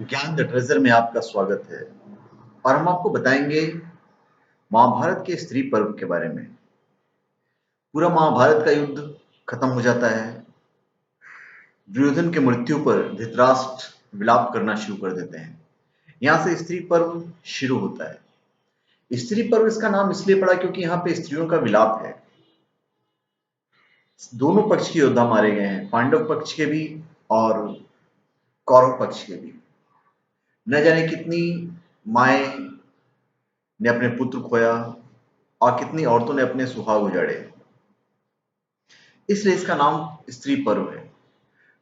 ज्ञान the treasure में आपका स्वागत है और हम आपको बताएंगे महाभारत के स्त्री पर्व के बारे में। पूरा महाभारत का युद्ध खत्म हो जाता है। दुर्योधन के मृत्यु पर धृतराष्ट्र विलाप करना शुरू कर देते हैं। यहाँ से स्त्री पर्व शुरू होता है। स्त्री पर्व इसका नाम इसलिए पड़ा क्योंकि यहाँ पे स्त्रियों का विलाप है। दोनों पक्ष के योद्धा मारे गए हैं, पांडव पक्ष के भी और कौरव पक्ष के भी। न जाने कितनी माए ने अपने पुत्र खोया और कितनी औरतों ने अपने सुहाग उजाड़े, इसलिए इसका नाम स्त्री पर्व है।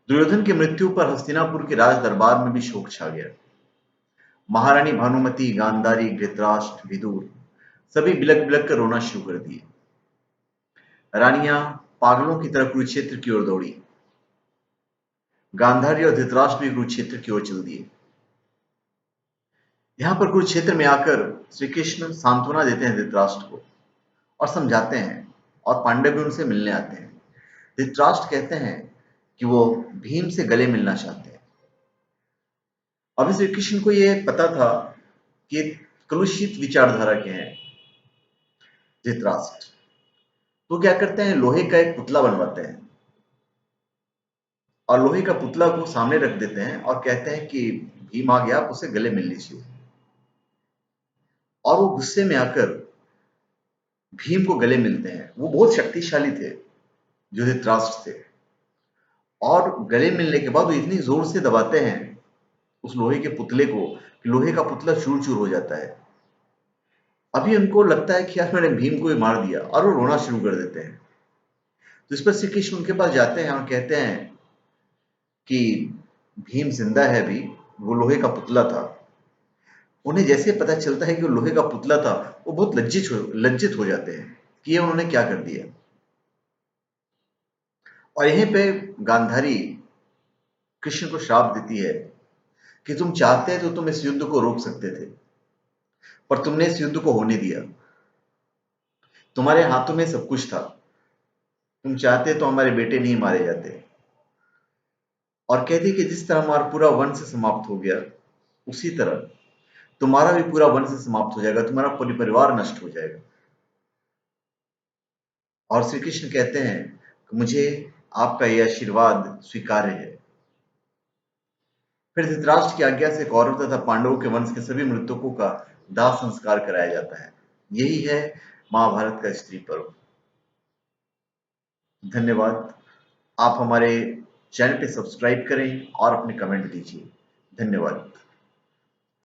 दुर्योधन की मृत्यु पर हस्तिनापुर के राज दरबार में भी शोक छा गया। महारानी भानुमति, गांधारी, धृतराष्ट्र, विदुर सभी बिलक बिलक कर रोना शुरू कर दिए। रानियां पागलों की तरह कुरुक्षेत्र की ओर दौड़ी। गांधारी और धृतराष्ट्र भी कुरुक्षेत्र की ओर चल दिए। यहाँ पर कुरुक्षेत्र में आकर श्री कृष्ण सांत्वना देते हैं धृतराष्ट्र को और समझाते हैं, और पांडव भी उनसे मिलने आते हैं। धृतराष्ट्र कहते हैं कि वो भीम से गले मिलना चाहते हैं। अभी श्री कृष्ण को यह पता था कि कलुषित विचारधारा के हैं धृतराष्ट्र, तो क्या करते हैं, लोहे का एक पुतला बनवाते हैं और लोहे का पुतला को सामने रख देते हैं और कहते हैं कि भीम आ गया, आप उसे गले मिल लीजिए। और वो गुस्से में आकर भीम को गले मिलते हैं। वो बहुत शक्तिशाली थे जो धृतराष्ट्र थे, और गले मिलने के बाद वो इतनी जोर से दबाते हैं उस लोहे के पुतले को कि लोहे का पुतला चूर चूर हो जाता है। अभी उनको लगता है कि यार मैंने भीम को ही मार दिया, और वो रोना शुरू कर देते हैं। तो इस पर श्री कृष्ण उनके पास जाते हैं और कहते हैं कि भीम जिंदा है, अभी वो लोहे का पुतला था। उन्हें जैसे पता चलता है कि वो लोहे का पुतला था, वो बहुत लज्जित हो जाते हैं कि ये उन्होंने क्या कर दिया। और यहीं पे गांधारी कृष्ण को श्राप देती है कि तुम चाहते तो तुम इस युद्ध को रोक सकते थे, पर तुमने इस युद्ध को होने दिया। तुम्हारे हाथों में सब कुछ था, तुम चाहते तो हमारे बेटे नहीं मारे जाते। और कहती कि जिस तरह हमारा पूरा वंश समाप्त हो गया, उसी तरह तुम्हारा भी पूरा वंश समाप्त हो जाएगा, तुम्हारा परिवार नष्ट हो जाएगा। और श्री कृष्ण कहते हैं कि मुझे आपका यह आशीर्वाद स्वीकार्य है। फिर धृतराष्ट्र की आज्ञा से कौरव तथा पांडवों के वंश के सभी मृतकों का दाह संस्कार कराया जाता है। यही है महाभारत का स्त्री पर्व। धन्यवाद। आप हमारे चैनल पे सब्सक्राइब करें और अपने कमेंट दीजिए। धन्यवाद।